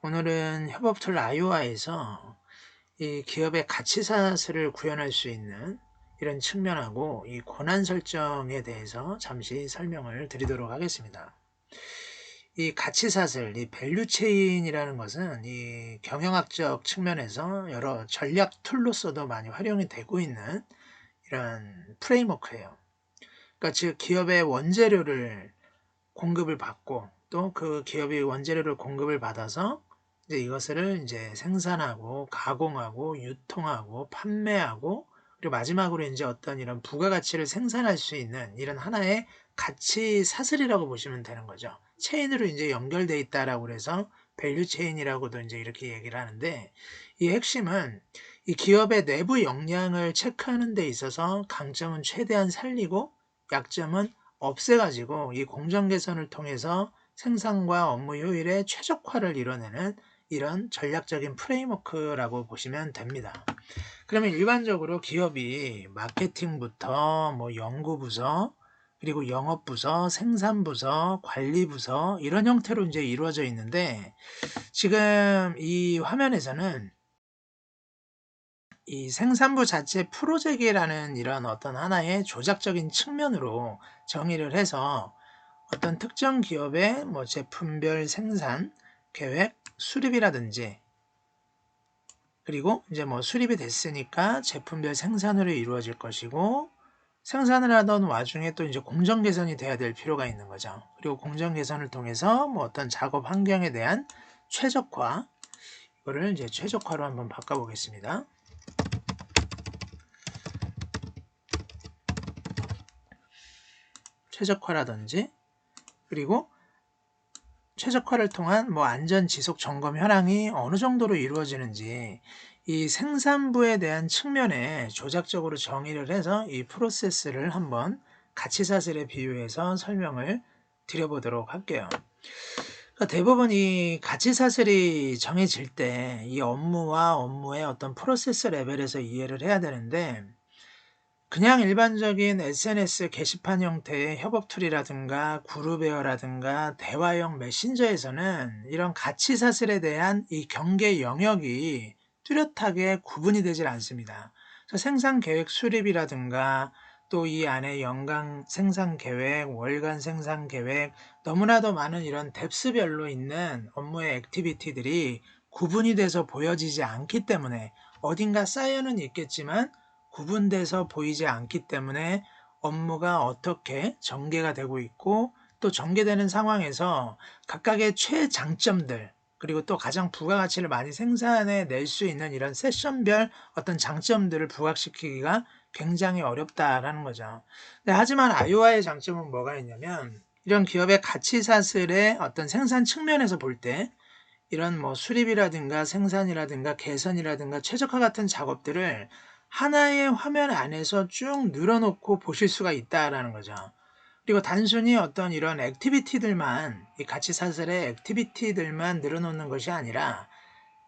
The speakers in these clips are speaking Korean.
오늘은 협업 툴 아이오아에서 이 기업의 가치 사슬을 구현할 수 있는 이런 측면하고 이 권한 설정에 대해서 잠시 설명을 드리도록 하겠습니다. 이 가치 사슬, 이 밸류 체인이라는 것은 이 경영학적 측면에서 여러 전략 툴로서도 많이 활용이 되고 있는 이런 프레임워크예요. 그러니까 즉 기업의 원재료를 공급을 받고 또 그 기업이 원재료를 공급을 받아서 이제 이것을 이제 생산하고 가공하고 유통하고 판매하고 그리고 마지막으로 이제 어떤 이런 부가가치를 생산할 수 있는 이런 하나의 가치 사슬이라고 보시면 되는 거죠. 체인으로 이제 연결돼 있다라고 그래서 밸류 체인이라고도 이제 이렇게 얘기를 하는데 이 핵심은 이 기업의 내부 역량을 체크하는 데 있어서 강점은 최대한 살리고 약점은 없애가지고 이 공정 개선을 통해서 생산과 업무 효율의 최적화를 이뤄내는 이런 전략적인 프레임워크라고 보시면 됩니다. 그러면 일반적으로 기업이 마케팅부터 뭐 연구부서 그리고 영업부서, 생산부서, 관리부서 이런 형태로 이제 이루어져 있는데 지금 이 화면에서는 이 생산부 자체 프로젝트라는 이런 어떤 하나의 조작적인 측면으로 정의를 해서 어떤 특정 기업의 뭐 제품별 생산 계획 수립이라든지 그리고 이제 뭐 수립이 됐으니까 제품별 생산으로 이루어질 것이고 생산을 하던 와중에 또 이제 공정 개선이 돼야 될 필요가 있는 거죠. 그리고 공정 개선을 통해서 뭐 어떤 작업 환경에 대한 최적화 이거를 이제 최적화로 한번 바꿔보겠습니다. 최적화라든지 그리고 최적화를 통한 뭐 안전 지속 점검 현황이 어느 정도로 이루어지는지 이 생산부에 대한 측면에 조작적으로 정의를 해서 이 프로세스를 한번 가치 사슬에 비유해서 설명을 드려보도록 할게요. 그러니까 대부분 이 가치 사슬이 정해질 때 이 업무와 업무의 어떤 프로세스 레벨에서 이해를 해야 되는데 그냥 일반적인 SNS 게시판 형태의 협업 툴이라든가 그룹웨어라든가 대화형 메신저에서는 이런 가치 사슬에 대한 이 경계 영역이 뚜렷하게 구분이 되질 않습니다. 그래서 생산 계획 수립이라든가 또 이 안에 연간 생산 계획, 월간 생산 계획, 너무나도 많은 이런 뎁스별로 있는 업무의 액티비티들이 구분이 돼서 보여지지 않기 때문에 어딘가 쌓여는 있겠지만 구분돼서 보이지 않기 때문에 업무가 어떻게 전개가 되고 있고 또 전개되는 상황에서 각각의 최장점들 그리고 또 가장 부가가치를 많이 생산해 낼 수 있는 이런 세션별 어떤 장점들을 부각시키기가 굉장히 어렵다라는 거죠. 하지만 아이오아의 장점은 뭐가 있냐면 이런 기업의 가치 사슬의 어떤 생산 측면에서 볼 때 이런 뭐 수립이라든가 생산이라든가 개선이라든가 최적화 같은 작업들을 하나의 화면 안에서 쭉 늘어놓고 보실 수가 있다라는 거죠. 그리고 단순히 어떤 이런 액티비티들만, 이 가치 사슬의 액티비티들만 늘어놓는 것이 아니라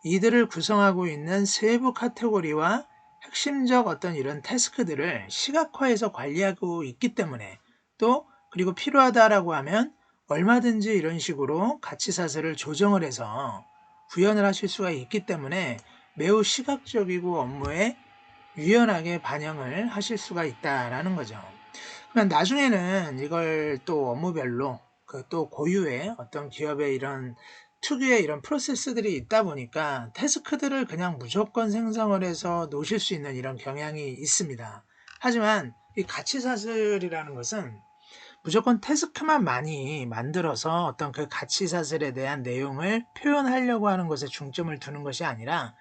이들을 구성하고 있는 세부 카테고리와 핵심적 어떤 이런 태스크들을 시각화해서 관리하고 있기 때문에 또 그리고 필요하다라고 하면 얼마든지 이런 식으로 가치 사슬을 조정을 해서 구현을 하실 수가 있기 때문에 매우 시각적이고 업무에 유연하게 반영을 하실 수가 있다라는 거죠. 그럼 나중에는 이걸 또 업무별로 그 또 고유의 어떤 기업의 이런 특유의 이런 프로세스들이 있다 보니까 태스크들을 그냥 무조건 생성을 해서 놓으실 수 있는 이런 경향이 있습니다. 하지만 이 가치사슬이라는 것은 무조건 태스크만 많이 만들어서 어떤 그 가치사슬에 대한 내용을 표현하려고 하는 것에 중점을 두는 것이 아니라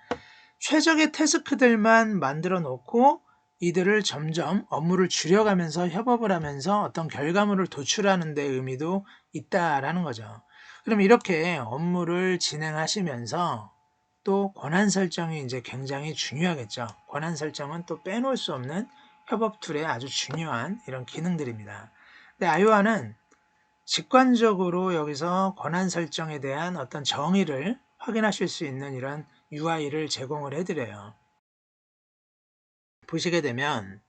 최적의 태스크들만 만들어 놓고 이들을 점점 업무를 줄여가면서 협업을 하면서 어떤 결과물을 도출하는 데 의미도 있다라는 거죠. 그럼 이렇게 업무를 진행하시면서 또 권한 설정이 이제 굉장히 중요하겠죠. 권한 설정은 또 빼놓을 수 없는 협업 툴의 아주 중요한 이런 기능들입니다. 근데 아이오아는 직관적으로 여기서 권한 설정에 대한 어떤 정의를 확인하실 수 있는 이런 UI를 제공을 해드려요. 보시게 되면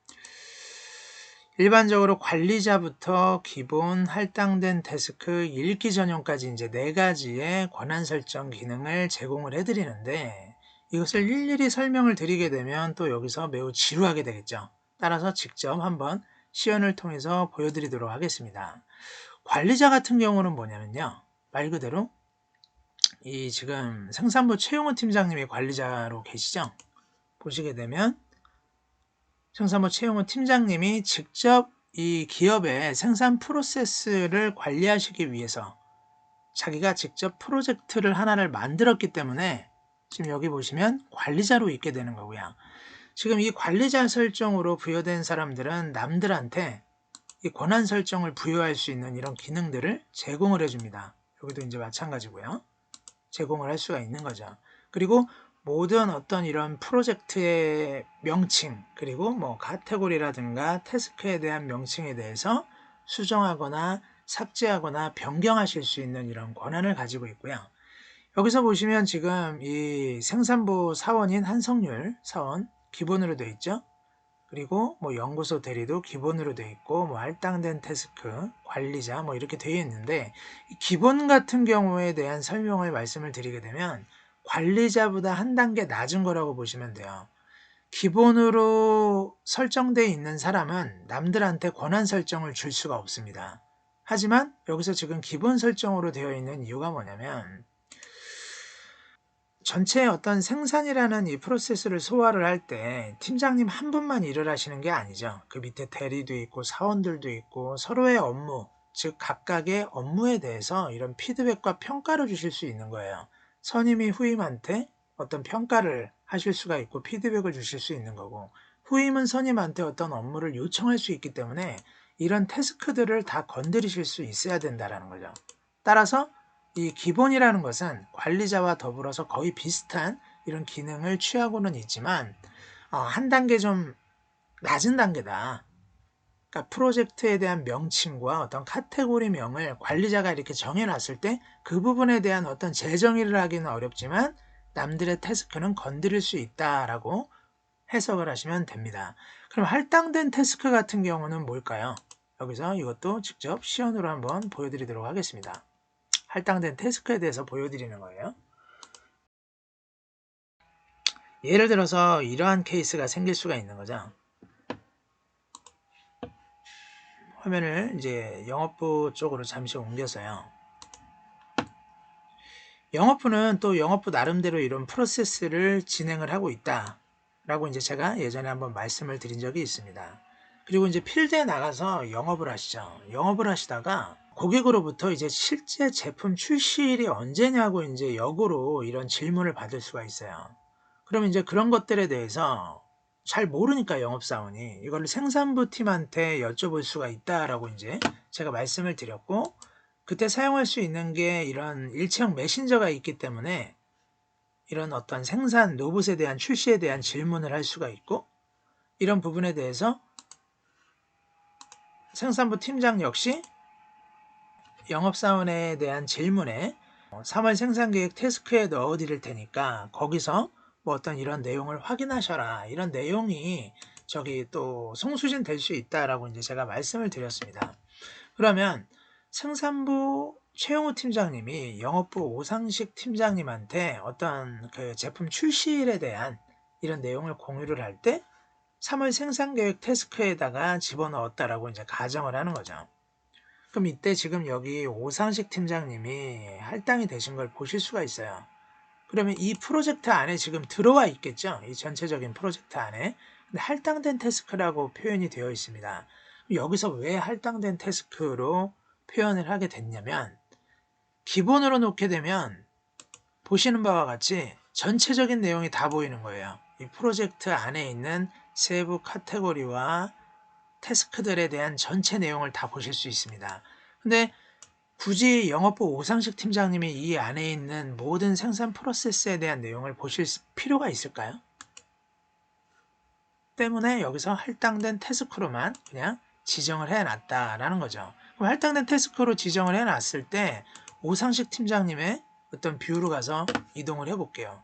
일반적으로 관리자부터 기본 할당된 태스크, 읽기 전용까지 이제 4가지의 권한 설정 기능을 제공을 해드리는데 이것을 일일이 설명을 드리게 되면 또 여기서 매우 지루하게 되겠죠. 따라서 직접 한번 시연을 통해서 보여드리도록 하겠습니다. 관리자 같은 경우는 뭐냐면요. 말 그대로 이 지금 생산부 최용훈 팀장님이 관리자로 계시죠. 보시게 되면 생산부 최용훈 팀장님이 직접 이 기업의 생산 프로세스를 관리하시기 위해서 자기가 직접 프로젝트를 하나를 만들었기 때문에 지금 여기 보시면 관리자로 있게 되는 거고요. 지금 이 관리자 설정으로 부여된 사람들은 남들한테 이 권한 설정을 부여할 수 있는 이런 기능들을 제공을 해줍니다. 여기도 이제 마찬가지고요. 제공을 할 수가 있는 거죠. 그리고 모든 어떤 이런 프로젝트의 명칭, 그리고 뭐 카테고리라든가 태스크에 대한 명칭에 대해서 수정하거나 삭제하거나 변경하실 수 있는 이런 권한을 가지고 있고요. 여기서 보시면 지금 이 생산부 사원인 한성률 사원 기본으로 되어 있죠. 그리고 뭐 연구소 대리도 기본으로 되어 있고 뭐 할당된 태스크, 관리자 뭐 이렇게 되어 있는데 기본 같은 경우에 대한 설명을 말씀을 드리게 되면 관리자보다 한 단계 낮은 거라고 보시면 돼요. 기본으로 설정되어 있는 사람은 남들한테 권한 설정을 줄 수가 없습니다. 하지만 여기서 지금 기본 설정으로 되어 있는 이유가 뭐냐면 전체 어떤 생산이라는 이 프로세스를 소화를 할 때 팀장님 한 분만 일을 하시는 게 아니죠. 그 밑에 대리도 있고 사원들도 있고 서로의 업무, 즉 각각의 업무에 대해서 이런 피드백과 평가를 주실 수 있는 거예요. 선임이 후임한테 어떤 평가를 하실 수가 있고 피드백을 주실 수 있는 거고 후임은 선임한테 어떤 업무를 요청할 수 있기 때문에 이런 태스크들을 다 건드리실 수 있어야 된다는 거죠. 따라서 이 기본이라는 것은 관리자와 더불어서 거의 비슷한 이런 기능을 취하고는 있지만 한 단계 좀 낮은 단계다. 그러니까 프로젝트에 대한 명칭과 어떤 카테고리명을 관리자가 이렇게 정해놨을 때 그 부분에 대한 어떤 재정의를 하기는 어렵지만 남들의 태스크는 건드릴 수 있다라고 해석을 하시면 됩니다. 그럼 할당된 태스크 같은 경우는 뭘까요? 여기서 이것도 직접 시연으로 한번 보여드리도록 하겠습니다. 할당된 태스크에 대해서 보여드리는 거예요. 예를 들어서 이러한 케이스가 생길 수가 있는 거죠. 화면을 이제 영업부 쪽으로 잠시 옮겨서요. 영업부는 또 영업부 나름대로 이런 프로세스를 진행을 하고 있다 라고 이제 제가 예전에 한번 말씀을 드린 적이 있습니다. 그리고 이제 필드에 나가서 영업을 하시죠. 영업을 하시다가 고객으로부터 이제 실제 제품 출시일이 언제냐고 이제 역으로 이런 질문을 받을 수가 있어요. 그러면 이제 그런 것들에 대해서 잘 모르니까 영업사원이 이걸 생산부 팀한테 여쭤볼 수가 있다라고 이제 제가 말씀을 드렸고 그때 사용할 수 있는 게 이런 일체형 메신저가 있기 때문에 이런 어떤 생산 로봇에 대한 출시에 대한 질문을 할 수가 있고 이런 부분에 대해서 생산부 팀장 역시 영업사원에 대한 질문에 3월 생산계획 태스크에 넣어 드릴 테니까 거기서 뭐 어떤 이런 내용을 확인하셔라. 이런 내용이 저기 또 송수신 될 수 있다라고 이제 제가 말씀을 드렸습니다. 그러면 생산부 최영우 팀장님이 영업부 오상식 팀장님한테 어떤 그 제품 출시일에 대한 이런 내용을 공유를 할 때 3월 생산계획 태스크에다가 집어넣었다라고 이제 가정을 하는 거죠. 그럼 이때 지금 여기 오상식 팀장님이 할당이 되신 걸 보실 수가 있어요. 그러면 이 프로젝트 안에 지금 들어와 있겠죠? 이 전체적인 프로젝트 안에. 근데 할당된 태스크라고 표현이 되어 있습니다. 여기서 왜 할당된 태스크로 표현을 하게 됐냐면 기본으로 놓게 되면 보시는 바와 같이 전체적인 내용이 다 보이는 거예요. 이 프로젝트 안에 있는 세부 카테고리와 태스크들에 대한 전체 내용을 다 보실 수 있습니다. 근데 굳이 영업부 오상식 팀장님이 이 안에 있는 모든 생산 프로세스에 대한 내용을 보실 필요가 있을까요? 때문에 여기서 할당된 태스크로만 그냥 지정을 해놨다라는 거죠. 그럼 할당된 태스크로 지정을 해놨을 때 오상식 팀장님의 어떤 뷰로 가서 이동을 해볼게요.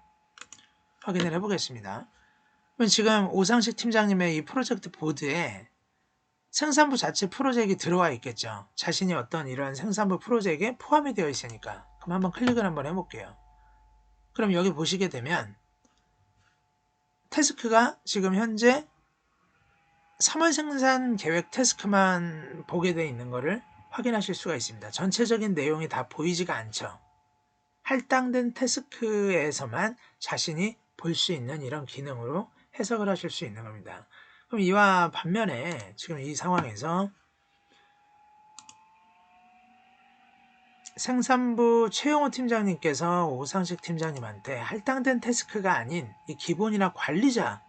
확인을 해보겠습니다. 그럼 지금 오상식 팀장님의 이 프로젝트 보드에 생산부 자체 프로젝트에 들어와 있겠죠. 자신이 어떤 이런 생산부 프로젝트에 포함이 되어 있으니까. 그럼 한번 클릭을 한번 해볼게요. 그럼 여기 보시게 되면 태스크가 지금 현재 3월 생산 계획 태스크만 보게 되어 있는 것을 확인하실 수가 있습니다. 전체적인 내용이 다 보이지가 않죠. 할당된 태스크에서만 자신이 볼 수 있는 이런 기능으로 해석을 하실 수 있는 겁니다. 그럼 이와 반면에 지금 이 상황에서 생산부 최용호 팀장님께서 오상식 팀장님한테 할당된 태스크가 아닌 이 기본이나 관리자로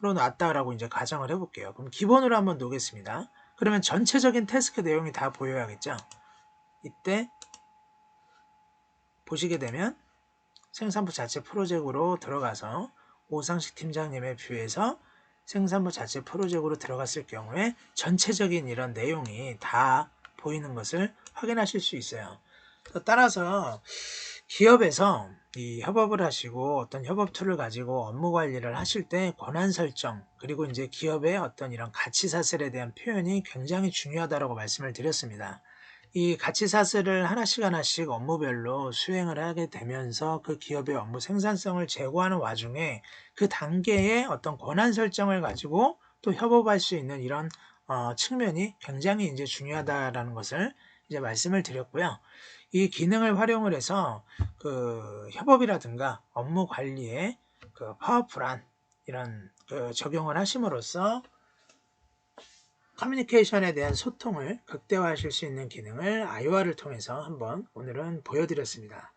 놨다라고 이제 가정을 해볼게요. 그럼 기본으로 한번 놓겠습니다. 그러면 전체적인 태스크 내용이 다 보여야겠죠. 이때 보시게 되면 생산부 자체 프로젝트로 들어가서 오상식 팀장님의 뷰에서 생산부 자체 프로젝트로 들어갔을 경우에 전체적인 이런 내용이 다 보이는 것을 확인하실 수 있어요. 따라서 기업에서 이 협업을 하시고 어떤 협업 툴을 가지고 업무 관리를 하실 때 권한 설정 그리고 이제 기업의 어떤 이런 가치 사슬에 대한 표현이 굉장히 중요하다고 말씀을 드렸습니다. 이 가치 사슬을 하나씩 업무별로 수행을 하게 되면서 그 기업의 업무 생산성을 제고하는 와중에 그 단계의 어떤 권한 설정을 가지고 또 협업할 수 있는 이런 측면이 굉장히 이제 중요하다라는 것을 이제 말씀을 드렸고요. 이 기능을 활용을 해서 그 협업이라든가 업무 관리에 그 파워풀한 이런 그 적용을 하심으로써 커뮤니케이션에 대한 소통을 극대화하실 수 있는 기능을 아이와를 통해서 한번 오늘은 보여드렸습니다.